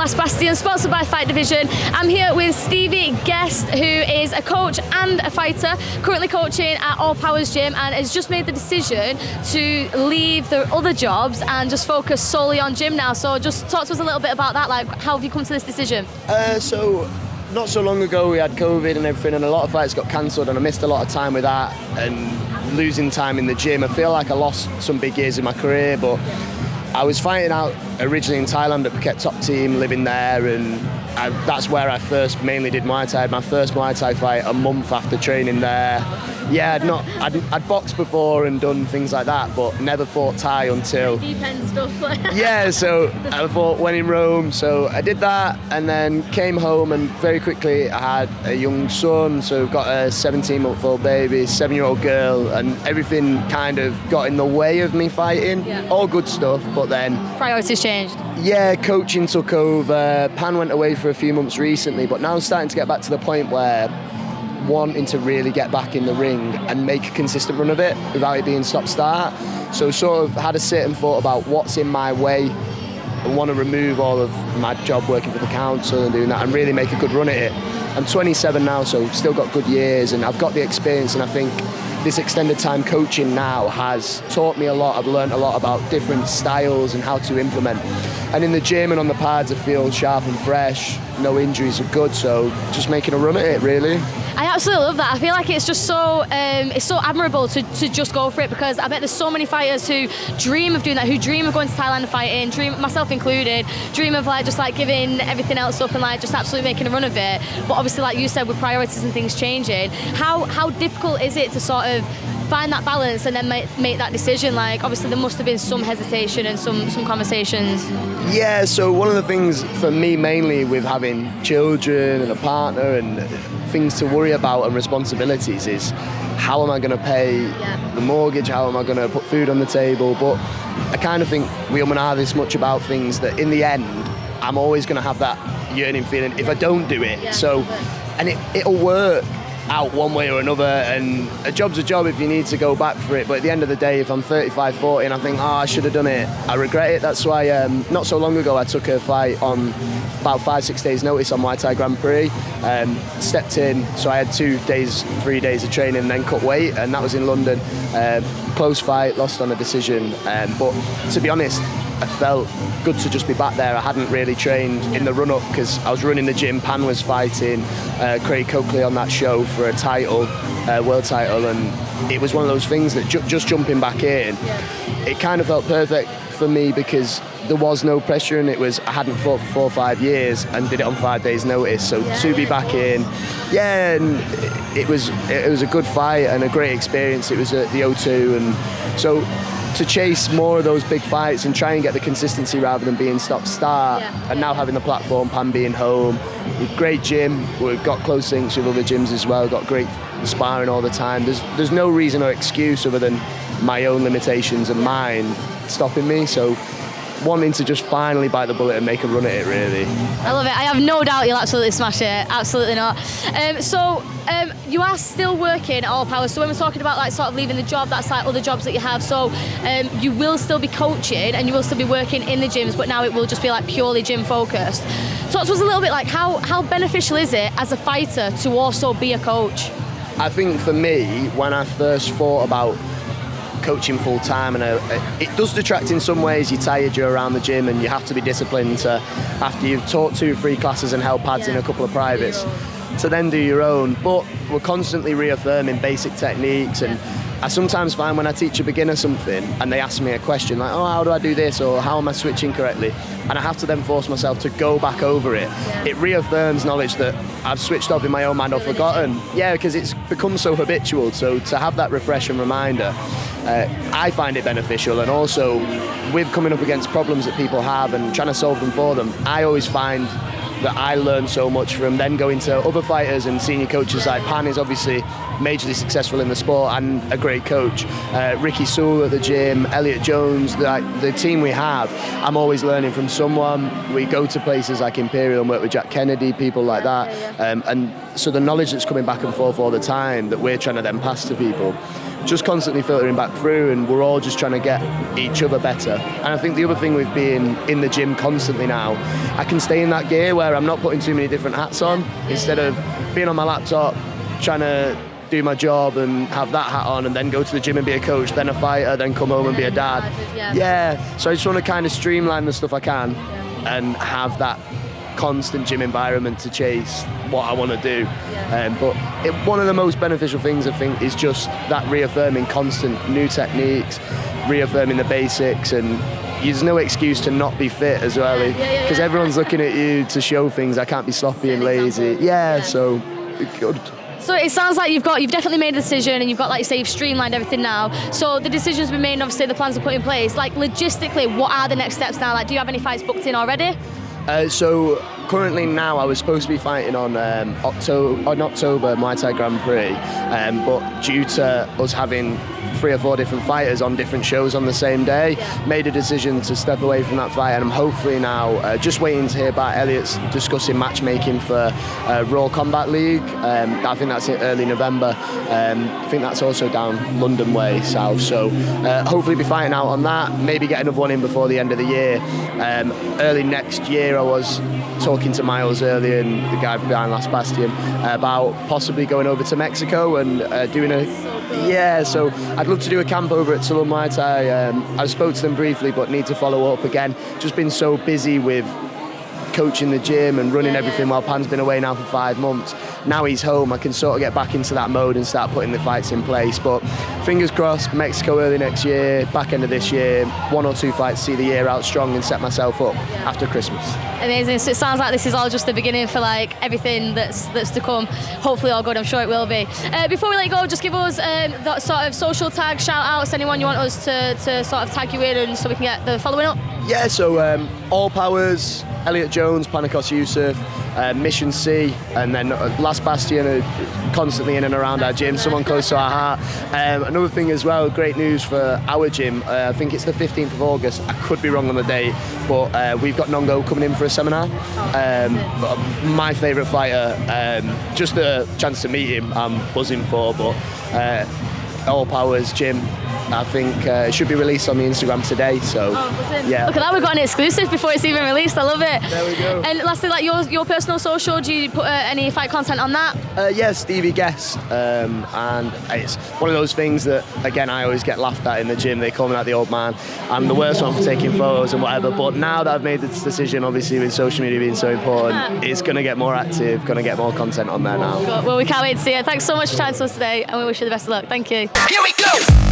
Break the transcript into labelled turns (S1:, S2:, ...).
S1: Last Bastion, sponsored by Fight Division. I'm here with Stevie Guest, who is a coach and a fighter, currently coaching at All Powers Gym, and has just made the decision to leave the other jobs and just focus solely on gym now. So just talk to us a little bit about that, like how have you come to this decision?
S2: So not so long ago we had COVID and everything, and a lot of fights got cancelled, and I missed a lot of time with that and losing time in the gym. I feel like I lost some big years in my career, but I was fighting out originally in Thailand at Phuket Top Team, living there, and that's where I first mainly did Muay Thai. I had my first Muay Thai fight a month after training there. Yeah, I'd boxed before and done things like that, but never fought Thai until...
S1: Deep end stuff.
S2: Yeah, so I fought when in Rome, so I did that and then came home, and very quickly I had a young son, so got a 17-month-old baby, 7-year-old girl, and everything kind of got in the way of me fighting. Yeah. All good stuff, but then...
S1: Priorities changed.
S2: Yeah, coaching took over. Pan went away for a few months recently, but now I'm starting to get back to the point where wanting to really get back in the ring and make a consistent run of it without it being stop-start. So sort of had a sit and thought about what's in my way and want to remove all of my job working for the council and doing that and really make a good run at it. I'm 27 now, so still got good years, and I've got the experience, and I think this extended time coaching now has taught me a lot. I've learned a lot about different styles and how to implement. And in the gym and on the pads, I feel sharp and fresh. No injuries are good, so just making a run at it, really.
S1: I absolutely love that. I feel like it's just so it's so admirable to just go for it, because I bet there's so many fighters who dream of doing that, who dream of going to Thailand and fighting, dream, myself included, dream of just giving everything else up and just absolutely making a run of it. But obviously, like you said, with priorities and things changing, how difficult is it to sort of find that balance and then make that decision? Like, obviously there must have been some hesitation and some conversations.
S2: Yeah, so one of the things for me mainly with having children and a partner and things to worry about and responsibilities is how am I going to pay the mortgage, how am I going to put food on the table. But I kind of think we are this much about things that in the end I'm always going to have that yearning feeling if I don't do it. And it'll work out one way or another, and a job's a job if you need to go back for it, but at the end of the day, if I'm 35, 40 and I think, I should have done it, I regret it. That's why not so long ago I took a fight on about 5-6 days notice on Muay Thai Grand Prix, stepped in, so I had 3 days of training and then cut weight, and that was in London. Close fight, lost on a decision, but to be honest, I felt good to just be back there. I hadn't really trained in the run-up because I was running the gym. Pan was fighting Craig Coakley on that show for a title, world title, and it was one of those things that just jumping back in, it kind of felt perfect for me because there was no pressure, and it was I hadn't fought for 4 or 5 years and did it on 5 days' notice. So to be back in, and it was a good fight and a great experience. It was at the O2, and so to chase more of those big fights and try and get the consistency rather than being stop-start, and now having the platform, Pan being home, great gym, we've got close links with other gyms as well, got great sparring all the time. There's no reason or excuse other than my own limitations and mine stopping me, so wanting to just finally bite the bullet and make a run at it, really.
S1: I love it. I have no doubt you'll absolutely smash it. Absolutely not. So you are still working at All Powers. So when we're talking about sort of leaving the job, that's other jobs that you have. So you will still be coaching and you will still be working in the gyms, but now it will just be purely gym focused. Talk to us a little bit how beneficial is it as a fighter to also be a coach?
S2: I think for me, when I first thought about coaching full time, and it does detract in some ways. You're tired, you're around the gym, and you have to be disciplined to, after you've taught 2 or 3 classes and held pads in a couple of privates, to then do your own. But we're constantly reaffirming basic techniques, and I sometimes find when I teach a beginner something and they ask me a question like, how do I do this, or how am I switching correctly, and I have to then force myself to go back over it, it reaffirms knowledge that I've switched off in my own mind or forgotten. Because it's become so habitual. So to have that refresh and reminder, I find it beneficial. And also with coming up against problems that people have and trying to solve them for them, I always find that I learn so much from then going to other fighters and senior coaches. Like Pan is obviously majorly successful in the sport and a great coach. Ricky Sewell at the gym, Elliot Jones, the team we have, I'm always learning from someone. We go to places like Imperial and work with Jack Kennedy, people like that. And so the knowledge that's coming back and forth all the time that we're trying to then pass to people, just constantly filtering back through, and we're all just trying to get each other better. And I think the other thing with being in the gym constantly now, I can stay in that gear where I'm not putting too many different hats on. Instead of being on my laptop trying to do my job and have that hat on and then go to the gym and be a coach, then a fighter, then come home and be a dad. So I just want to kind of streamline the stuff I can and have that constant gym environment to chase what I want to do. But one of the most beneficial things, I think, is just that reaffirming constant new techniques, reaffirming the basics, and there's no excuse to not be fit as well, because everyone's looking at you to show things. I can't be sloppy and lazy. So good.
S1: So it sounds like you've definitely made a decision, and you've got, like you say, you've streamlined everything now. So the decision's been made, and obviously the plans are put in place. Like, logistically, what are the next steps now? Like, do you have any fights booked in already?
S2: So currently now, I was supposed to be fighting on October Muay Thai Grand Prix, but due to us having 3 or 4 different fighters on different shows on the same day, made a decision to step away from that fight, and I'm hopefully now just waiting to hear back. Elliot's discussing matchmaking for Raw Combat League. I think that's in early November. I think that's also down London way, south. So hopefully be fighting out on that, maybe get another one in before the end of the year. Early next year, I was talking to Miles earlier, and the guy behind Last Bastion, about possibly going over to Mexico and doing so I'd love to do a camp over at Tulum Muay Thai. I spoke to them briefly, but need to follow up again. Just been so busy with coaching the gym and running everything while Pan's been away now for 5 months. Now he's home, I can sort of get back into that mode and start putting the fights in place. But fingers crossed, Mexico early next year, back end of this year, 1 or 2 fights, see the year out strong and set myself up after Christmas.
S1: Amazing. So it sounds like this is all just the beginning for like everything that's to come. Hopefully all good, I'm sure it will be. Before we let you go, just give us that sort of social tag, shout outs, anyone you want us to sort of tag you in, and so we can get the following up.
S2: Yeah, so All Powers, Elliot Jones, Panikos Yusuf, Mission C, and then Last Bastion are constantly in and around our gym, someone close to our heart. Another thing as well, great news for our gym, I think it's the 15th of August, I could be wrong on the date, but we've got Nongo coming in for a seminar. My favourite fighter, just the chance to meet him, I'm buzzing for, but All Powers gym, I think it should be released on the Instagram today. So yeah.
S1: Look at that, we've got an exclusive before it's even released. I love it.
S2: There we go.
S1: And lastly, like your personal social, do you put any fight content on that?
S2: Yeah, Stevie Guest, and it's one of those things that, again, I always get laughed at in the gym. They call me like the old man. I'm the worst one for taking photos and whatever, but now that I've made this decision, obviously with social media being so important, it's going to get more active, going to get more content on there now.
S1: Well, we can't wait to see it. Thanks so much for chatting to us today, and we wish you the best of luck. Thank you.
S3: Here we go!